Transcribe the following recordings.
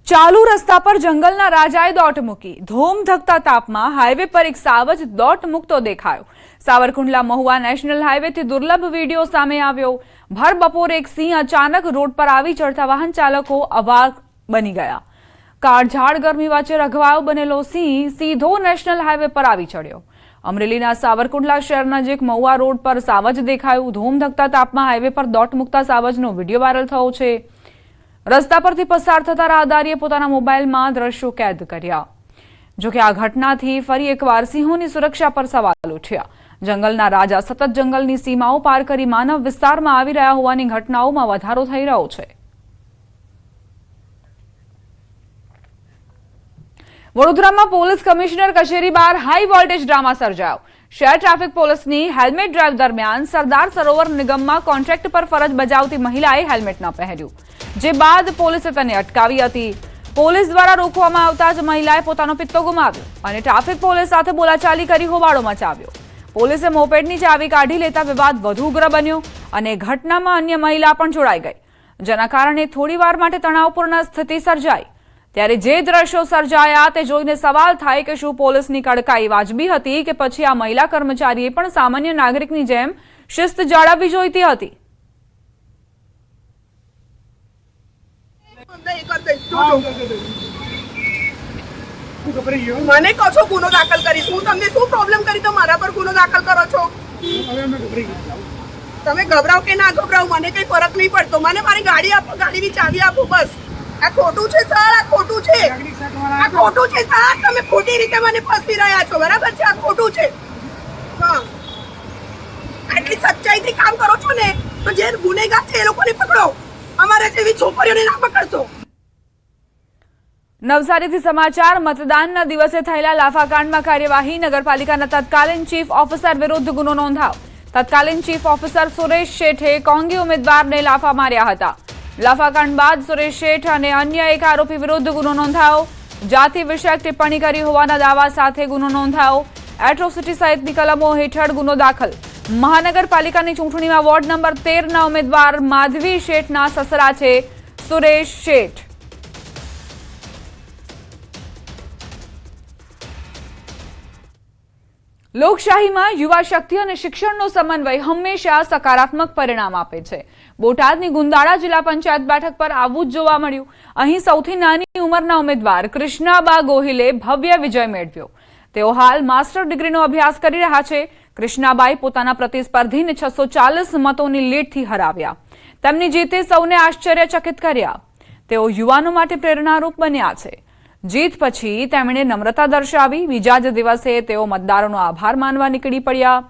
ચાલુ રસ્તા પર જંગલના રાજાએ દોટ મૂકી. ધોમ ધકતા તાપમાં હાઈવે પર એક સાવજ દોટ મૂકતો દેખાયો. સાવરકુંડલા મહુવા નેશનલ હાઈવેથી દુર્લભ વિડીયો સામે આવ્યો. ભર બપોરે એક સિંહ અચાનક રોડ પર આવી ચડતા વાહન ચાલકો અવાક બની ગયા. કાળઝાળ ગરમી વચ્ચે રઘવાયો બનેલો સિંહ સીધો નેશનલ હાઈવે પર આવી ચડ્યો. અમરેલીના સાવરકુંડલા શહેર નજીક મહુવા રોડ પર સાવજ દેખાયું. ધોમ ધકતા તાપમાં હાઈવે પર દોટ મૂકતા સાવજનો વિડીયો વાયરલ થયો છે. રસ્તા પરથી પસાર થતા રાહદારીએ પોતાના મોબાઈલમાં દ્રશ્યો કેદ કર્યા. જોકે આ ઘટનાથી ફરી એકવાર સિંહોની સુરક્ષા પર સવાલ ઉઠ્યા. જંગલના રાજા સતત જંગલની સીમાઓ પાર કરી માનવ વિસ્તારમાં આવી રહ્યા હોવાની ઘટનાઓમાં વધારો થઈ રહ્યો છે. વડોદરામાં પોલીસ કમિશનર કચેરી બહાર હાઈ વોલ્ટેજ ડ્રામા સર્જાયો. શહેર ટ્રાફિક પોલીસની હેલ્મેટ ડ્રાઈવ દરમિયાન સરદાર સરોવર નિગમમાં કોન્ટ્રાક્ટ પર ફરજ બજાવતી મહિલાએ હેલ્મેટ ન પહેર્યું, જે બાદ પોલીસે તેને અટકાવી હતી. પોલીસ દ્વારા રોકવામાં આવતા જ મહિલાએ પોતાનો પિત્તો ગુમાવ્યો અને ટ્રાફિક પોલીસ સાથે બોલાચાલી કરી હોબાળો મચાવ્યો. પોલીસે મોપેડની ચાવી કાઢી લેતા વિવાદ વધુ ઉગ્ર બન્યો અને ઘટનામાં અન્ય મહિલા પણ જોડાઈ ગઈ, જેના કારણે થોડીવાર માટે તણાવપૂર્ણ સ્થિતિ સર્જાઈ. ત્યારે જે દ્રશ્યો સર્જાયા તે જોઈને સવાલ થાય કે શું પોલીસની કડકાઈ વાજબી હતી કે પછી આ મહિલા કર્મચારીએ પણ સામાન્ય નાગરિકની જેમ શિસ્ત જાળવવી જોઈતી હતી. મને કહો છો ગુનો દાખલ કરીશ, હું તમને શું પ્રોબ્લેમ કરી તો મારા પર ગુનો દાખલ કરો છો? તમે ગભરાવ કે ના ગભરાવ મને કઈ ફરક નહીં પડતો. મને મારી ગાડી આપો, ગાડીની ચાવી આપો, બસ. આ ખોટું છે સર, આ ખોટું છે, આ ખોટું છે સર. તમે ખોટી રીતે મને ફસી રહ્યા છો, બરાબર છે? આ ખોટું છે. હા, આટલી સચ્ચાઈથી કામ કરો છો ને તો જે ગુનેગાર છે એ લોકોને પકડો, અમારે જેવી છોકરીઓને ના પકડશો. નવસારીથી સમાચાર. મતદાનના દિવસે થયેલા લાફાકાંડમાં કાર્યવાહી. નગરપાલિકાના તત્કાલીન ચીફ ઓફિસર વિરુદ્ધ ગુનો નોંધાયો. તત્કાલીન ચીફ ઓફિસર સુરેશ શેઠે કોંગી ઉમેદવારને લાફા માર્યા હતા. લાફાકાંડ બાદ સુરેશ શેઠ અને અન્ય એક આરોપી વિરુદ્ધ ગુનો નોંધાયો. જાતિ વિષયક ટિપ્પણી કરી હોવાના દાવા સાથે ગુનો નોંધાયો. એટ્રોસિટી સહિતની કલમો હેઠળ ગુનો દાખલ. મહાનગરપાલિકાની ચૂંટણીમાં વોર્ડ નંબર 13ના ઉમેદવાર માધવી શેઠના સસરા છે સુરેશ શેઠ. લોકશાહીમાં યુવા શક્તિ અને શિક્ષણનો સમન્વય હંમેશા સકારાત્મક પરિણામ આપે છે. બોટાદની ગુંદાળા જિલ્લા પંચાયત બેઠક પર આવું જ જોવા મળ્યું. અહીં સૌથી નાની ઉંમરના ઉમેદવાર કૃષ્ણાબા ગોહિલે ભવ્ય વિજય મેળવ્યો. તેઓ હાલ માસ્ટર ડિગ્રીનો અભ્યાસ કરી રહ્યા છે. કૃષ્ણાબાઈ પોતાના પ્રતિસ્પર્ધીને 640 મતોની લીડથી હરાવ્યા. તેમની જીતે સૌને આશ્ચર્યચકિત કર્યા. તેઓ યુવાનો માટે પ્રેરણારૂપ બન્યા છે. જીત પછી તેમણે નમ્રતા દર્શાવી. બીજા જ દિવસે તેઓ મતદારોનો આભાર માનવા નીકળી પડ્યા.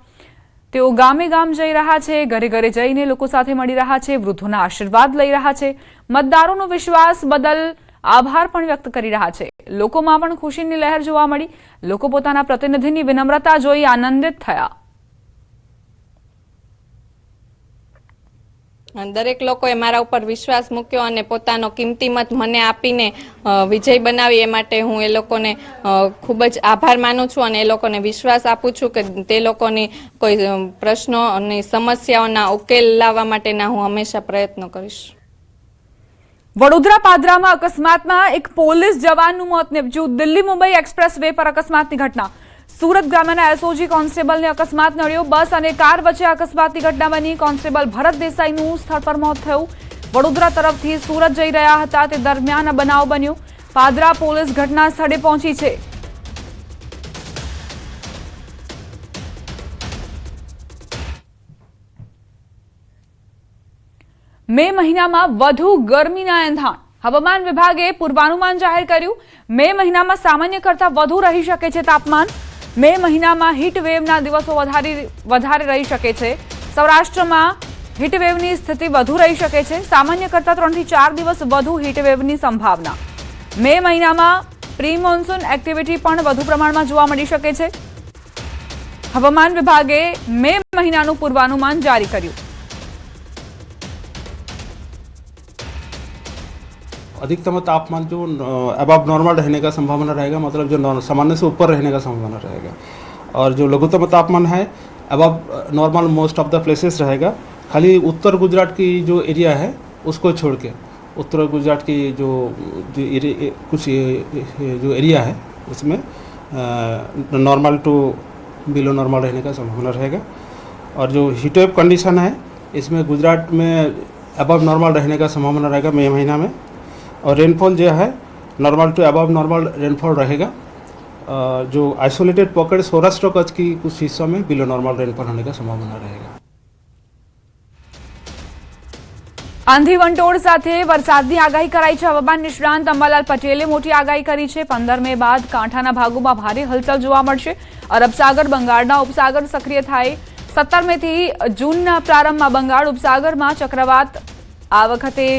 તેઓ ગામે ગામ જઈ રહ્યા છે, ઘરે ઘરે જઈને લોકો સાથે મળી રહ્યા છે, વૃદ્ધોના આશીર્વાદ લઈ રહ્યા છે. મતદારોનો વિશ્વાસ બદલ આભાર પણ વ્યક્ત કરી રહ્યા છે. લોકોમાં પણ ખુશીની લહેર જોવા મળી. લોકો પોતાના પ્રતિનિધિની વિનમ્રતા જોઈ આનંદિત થયા. દરેક લોકોએ મારા ઉપર વિશ્વાસ મૂક્યો અને પોતાનો કિંમતી મત મને આપીને વિજય બનાવી. એ માટે હું એ લોકોને ખૂબ જ આભાર માનું છું અને એ લોકોને વિશ્વાસ આપું છું કે તે લોકોની કોઈ પ્રશ્નો અને સમસ્યાઓના ઉકેલ લાવવા માટેના હું હંમેશા પ્રયત્નો કરીશ. વડોદરા પાદરામાં અકસ્માતમાં એક પોલીસ જવાનનું મોત નીપજ્યું. દિલ્હી મુંબઈ એક્સપ્રેસ વે પર અકસ્માતની ઘટના. સુરત ગ્રામ્યના એસઓજી કોન્સ્ટેબલને અકસ્માત નડ્યો. બસ અને કાર વચ્ચે અકસ્માતની ઘટના બની. કોન્સ્ટેબલ ભરત દેસાઈનું સ્થળ પર મોત થયું. વડોદરા તરફથી સુરત જઈ રહ્યા હતા તે દરમિયાન આ બનાવ બન્યો. પાદરા પોલીસ ઘટના સ્થળે પહોંચી છે. મે મહિનામાં વધુ ગરમીના એંધાણ. હવામાન વિભાગે પૂર્વાનુમાન જાહેર કર્યું. મે મહિનામાં સામાન્ય કરતાં વધુ રહી શકે છે તાપમાન. મે મહિનામાં હીટવેવના દિવસો વધારે રહી શકે છે. સૌરાષ્ટ્રમાં હીટવેવની સ્થિતિ વધુ રહી શકે છે. સામાન્ય કરતાં 3 થી 4 દિવસ વધુ હીટવેવની સંભાવના. મે મહિનામાં પ્રી મોન્સૂન એક્ટિવિટી પણ વધુ પ્રમાણમાં જોવા મળી શકે છે. હવામાન વિભાગે મે મહિનાનું પૂર્વાનુમાન જારી કર્યું. अधिकतम तापमान जो अबव नॉर्मल रहने का संभावना रहेगा, मतलब जो सामान्य से ऊपर रहने का संभावना रहेगा. और जो लघुत्तम तापमान है above normal most of the places रहेगा. खाली उत्तर गुजरात की जो एरिया है उसको छोड़ के उत्तर गुजरात की जो कुछ जो एरिया है उसमें नॉर्मल टू बिलो नॉर्मल रहने का संभावना रहेगा। और जो हीट वेव कंडीशन है इसमें गुजरात में अबव नॉर्मल रहने का संभावना रहेगा मई महीना में। और रेनफॉल जो है normal to above normal rainfall रहेगा। जो आइसोलेटेड पॉकेट सौराष्ट्र कच्छ की कुछ हिस्सों में बिलो नॉर्मल रेनफॉल होने का संभावना रहेगा। આંધી વંટોળ સાથે વરસાદની આગાહી કરાઈ છે। હવામાન નિષ્ણાંત અંબાલાલ પટેલે મોટી આગાહી કરી છે। 15 મે બાદ કાંઠાના ભાગોમાં ભારે હલચલ જોવા મળશે। અરબ સાગર બંગાળના ઉપસાગર સક્રિય થાય। 17 મેથી જૂનના પ્રારંભમાં બંગાળ ઉપસાગરમાં ચક્રવાત આ વખતે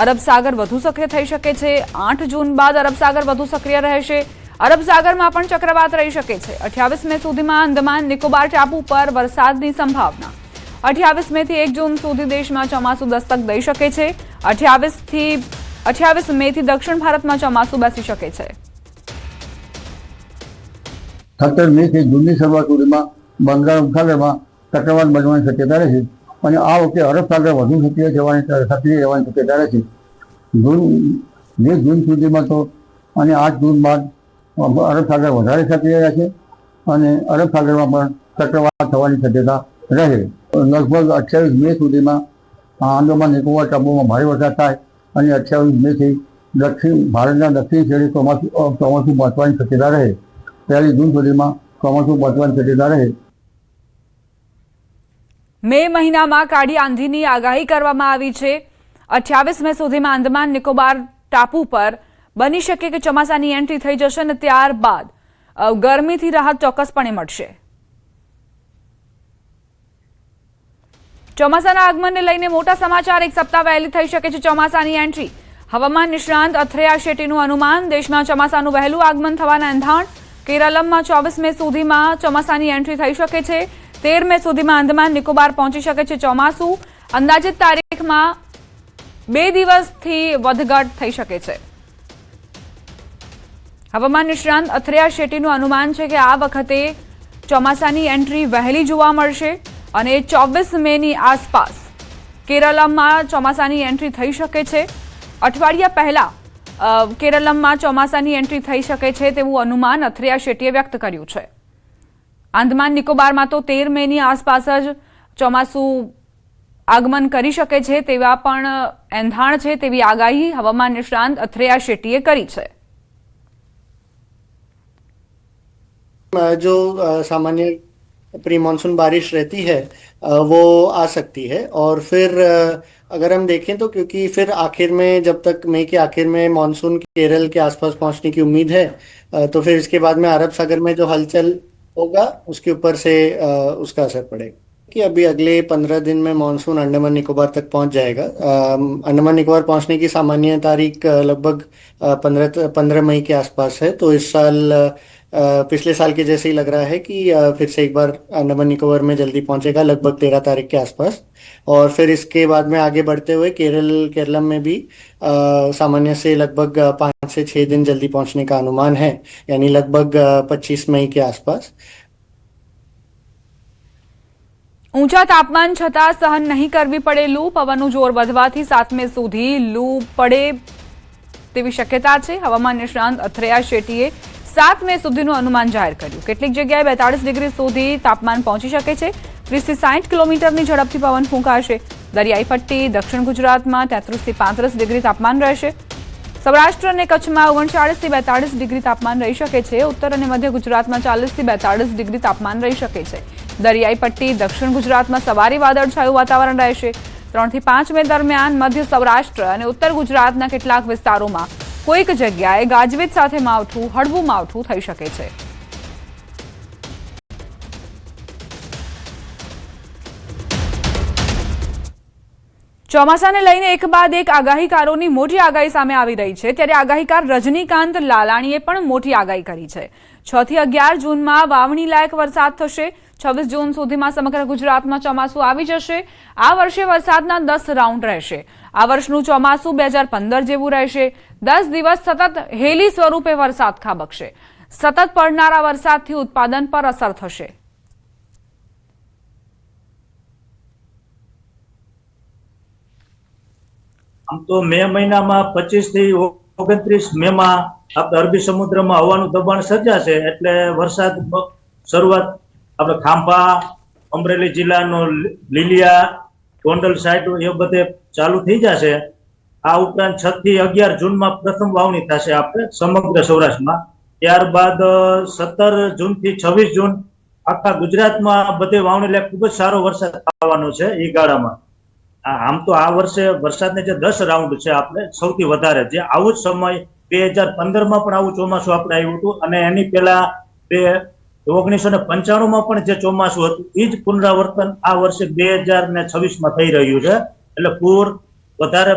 અરબ સાગર વધુ સક્રિય થઈ શકે છે। 8 જૂન બાદ અરબ સાગર વધુ સક્રિય રહેશે। અરબ સાગરમાં પણ ચક્રવાત રહી શકે છે। 28 મે સુધીમાં અંદમાન નિકોબાર ટાપુ પર વરસાદની સંભાવના। 28 મે થી 1 જૂન સુધી દેશમાં ચોમાસું દસ્તક દઈ શકે છે। 28 મે થી દક્ષિણ ભારતમાં ચોમાસું બેસી શકે છે। 17 મે થી જૂનની શરૂઆત સુધીમાં બંગાળ ઉપસાગરમાં ચક્રવાત બનવાની શક્યતા રહેશે અને આ વખતે અરબ સાગર વધુ સક્રિય રહેવાની શક્યતા રહેશે। જૂન સુધીમાં તો અને 8 જૂન બાદ અરબ સાગર વધારે સક્રિય રહેશે અને અરબ સાગરમાં પણ ચક્રવાત થવાની શક્યતા રહે। लगभग 28 મે સુધીમાં આંદામાન નિકોબાર ટાપુમાં ભારે વરસાદ થાય અને 28 મે થી ભારતના દક્ષિણ છેડે ચોમાસું પહોંચવાની શક્યતા રહે। 1 જૂન સુધીમાં ચોમાસું પહોંચવાની શક્યતા રહે। મે મહિનામાં કાળી આંધીની આગાહી કરવામાં આવી છે। 28 મે સુધીમાં અંદમાન નિકોબાર ટાપુ પર બની શકે કે ચોમાસાની એન્ટ્રી થઈ જશે અને ત્યારબાદ ગરમીથી રાહત ચોક્કસપણે મળશે। ચોમાસાના આગમનને લઈને મોટા સમાચાર। 1 સપ્તાહ વહેલી થઈ શકે છે ચોમાસાની એન્ટ્રી। હવામાન નિષ્ણાંત અથરેયા શેટ્ટીનું અનુમાન। દેશમાં ચોમાસાનું વહેલું આગમન થવાના એંધાણ। કેરળમાં 24 મે સુધીમાં ચોમાસાની એન્ટ્રી થઈ શકે છે। 13 મે સુધીમાં અંદમાન નિકોબાર પહોંચી શકે છે ચોમાસું। અંદાજિત તારીખમાં 2 દિવસથી વધઘટ થઈ શકે છે। હવામાન નિષ્ણાંત અથરેયા શેટ્ટીનું અનુમાન છે કે આ વખતે ચોમાસાની એન્ટ્રી વહેલી જોવા મળશે અને 24 મેની આસપાસ કેરળમાં ચોમાસાની એન્ટ્રી થઈ શકે છે। અઠવાડિયા પહેલા કેરળમાં ચોમાસાની એન્ટ્રી થઈ શકે છે તેવું અનુમાન અથરેયા શેટ્ટીએ વ્યક્ત કર્યું છે। આંદામાન નિકોબારમાં તો 13 મેની આસપાસ જ ચોમાસું આગમન કરી શકે છે તેવા પણ એંધાણ છે તેવી આગાહી હવામાન નિષ્ણાંત અથરેયા શેટ્ટીએ કરી છે। जो सामान्य प्री मानसून बारिश रहती है वो आ सकती है। और फिर अगर हम देखें तो क्योंकि फिर आखिर में जब तक मई के आखिर में मानसून केरल के आसपास पहुंचने की उम्मीद है तो फिर इसके बाद में अरब सागर में जो हलचल होगा उसके ऊपर से उसका असर पड़ेगा कि अभी अगले 15 दिन में मानसून अंडमान निकोबार तक पहुंच जाएगा। अंडमान निकोबार पहुंचने की सामान्य तारीख लगभग 15 मई के आसपास है। तो इस साल पिछले साल के जैसे ही लग रहा है कि फिर से एक बार अंडमान निकोबार में जल्दी पहुंचेगा लगभग 13 तारीख के आसपास। और फिर इसके बाद में आगे बढ़ते हुए केरलम में भी सामान्य से लगभग 5 से 6 दिन जल्दी पहुंचने का अनुमान है, यानी लगभग 25 मई के आसपास। ઊંચા તાપમાન છતાં સહન નહીં કરવી પડે લૂ। પવનનું જોર વધવાથી 7 મે સુધી લૂ પડે તેવી શક્યતા છે। હવામાન નિષ્ણાંત અથરેયા શેટ્ટીએ 7 મે સુધીનું અનુમાન જાહેર કર્યું। કેટલીક જગ્યાએ 42 ડિગ્રી સુધી તાપમાન પહોંચી શકે છે। 30 થી 60 કિલોમીટરની ઝડપથી પવન ફૂંકાશે। દરિયાઈ પટ્ટી દક્ષિણ ગુજરાતમાં 33 થી 35 ડિગ્રી તાપમાન રહેશે। સૌરાષ્ટ્ર અને કચ્છમાં 39 થી 42 ડિગ્રી તાપમાન રહી શકે છે। ઉત્તર અને મધ્ય ગુજરાતમાં 40 થી 42 ડિગ્રી તાપમાન રહી શકે છે। દરિયાઈ પટ્ટી દક્ષિણ ગુજરાતમાં સવારે વાદળછાયું વાતાવરણ રહેશે। 3 થી 5 મે દરમિયાન મધ્ય સૌરાષ્ટ્ર અને ઉત્તર ગુજરાતના કેટલાક વિસ્તારોમાં કોઈક જગ્યાએ ગાજવીજ સાથે માવઠું હળવું માવઠું થઈ શકે છે। ચોમાસાને લઈને એક બાદ એક આગાહીકારોની મોટી આગાહી સામે આવી રહી છે। ત્યારે આગાહીકાર રજનીકાંત લાલાણીએ પણ મોટી આગાહી કરી છે। 6 થી 11 જૂનમાં વાવણી લાયક વરસાદ થશે। 26 જૂન સુધીમાં સમગ્ર ગુજરાતમાં ચોમાસું આવી જશે। આ વર્ષે વરસાદના 10 રાઉન્ડ રહેશે। આ વર્ષનું ચોમાસું 2015 જેવું રહેશે। 10 દિવસ સતત હેલી સ્વરૂપે વરસાદ ખાબકશે। સતત પડનારા વરસાદથી ઉત્પાદન પર અસર થશે। આમ તો મે મહિનામાં 25 થી 29 મેમાં આપણે અરબી સમુદ્રમાં હવાનું દબાણ સર્જાશે એટલે વરસાદ શરૂઆત આપણે ખાંભા, અમરેલી જિલ્લાનો લીલિયા, ગોંડલ સાઈડ એ બધે ચાલુ થઈ જશે. આ ઉપરાંત 6 થી 11 જૂનમાં પ્રથમ વાવણી થશે આપણે સમગ્ર સૌરાષ્ટ્રમાં. ત્યારબાદ 17 જૂનથી 26 જૂન આખા ગુજરાતમાં બધે વાવણી એટલે ખૂબ જ સારો વરસાદ થવાનો છે એ ગાળામાં. આમ તો આ વર્ષે વરસાદને જે 10 રાઉન્ડ છે આપણે સૌથી વધારે, જે આવું જ સમય 2015માં પણ આવું ચોમાસું આપણે આવ્યું હતું અને એની પહેલા 1995માં પણ જે ચોમાસું હતું એ જ પુનરાવર્તન આ વર્ષે 2026માં થઈ રહ્યું છે. એટલે પૂર વધારે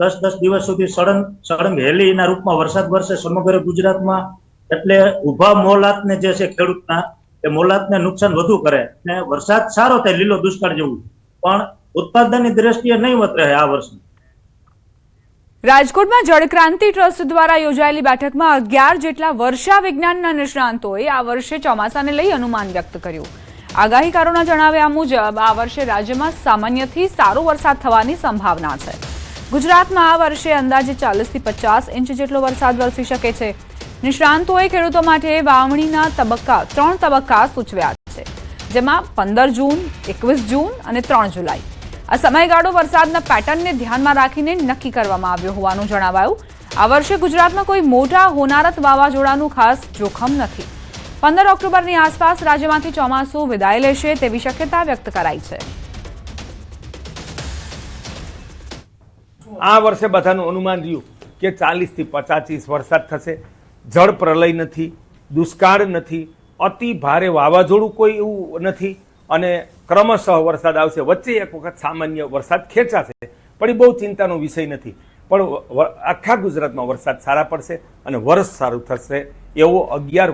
10 દિવસ સુધી સળંગ હેલીના રૂપમાં વરસાદ વરસે સમગ્ર ગુજરાતમાં. એટલે ઉભા મોલાતને જે છે ખેડૂતના એ મોલાતને નુકસાન વધુ કરે અને વરસાદ સારો થાય લીલો દુષ્કાળ જેવું, પણ ઉત્પાદનની દ્રષ્ટિએ નહીવત રહે આ વર્ષે. રાજકોટમાં જળક્રાંતિ ટ્રસ્ટ દ્વારા યોજાયેલી બેઠકમાં 11 જેટલા વર્ષા વિજ્ઞાનના નિષ્ણાંતોએ આ વર્ષે ચોમાસાને લઈ અનુમાન વ્યક્ત કર્યું. આગાહીકારોના જણાવ્યા મુજબ આ વર્ષે રાજ્યમાં સામાન્યથી સારો વરસાદ થવાની સંભાવના છે. ગુજરાતમાં આ વર્ષે અંદાજે 40 થી 50 ઇંચ જેટલો વરસાદ વરસી શકે છે. નિષ્ણાંતોએ ખેડૂતો માટે વાવણીના 3 તબક્કા સૂચવ્યા છે, જેમાં 15 જૂન, 21 જૂન અને 3 જુલાઈ. આ સમયગાળો વરસાદના પેટર્નને ધ્યાનમાં રાખીને નક્કી કરવામાં આવ્યો હોવાનું જણાવાયું. આ વર્ષે ગુજરાતમાં કોઈ મોટા હોનારત વાવાઝોડાનું ખાસ જોખમ નથી. 15 ઓક્ટોબરની આસપાસ રાજ્યમાંથી ચોમાસું વિદાય લેશે તેવી શક્યતા વ્યક્ત કરાઈ છે. આ વર્ષે બધાનું અનુમાન રહ્યું કે 40 થી 50 ઇંચ વરસાદ થશે. જળ પ્રલય નથી, દુષ્કાળ નથી, અતિ ભારે વાવાઝોડું કોઈ એવું નથી અને ક્રમશઃ વરસાદ આવશે. વચ્ચે એક વખત સામાન્ય વરસાદ ખેંચાશે પણ એ બહુ ચિંતાનો વિષય નથી. પણ આખા ગુજરાતમાં વરસાદ સારા પડશે અને વર્ષ સારું થશે એવો 11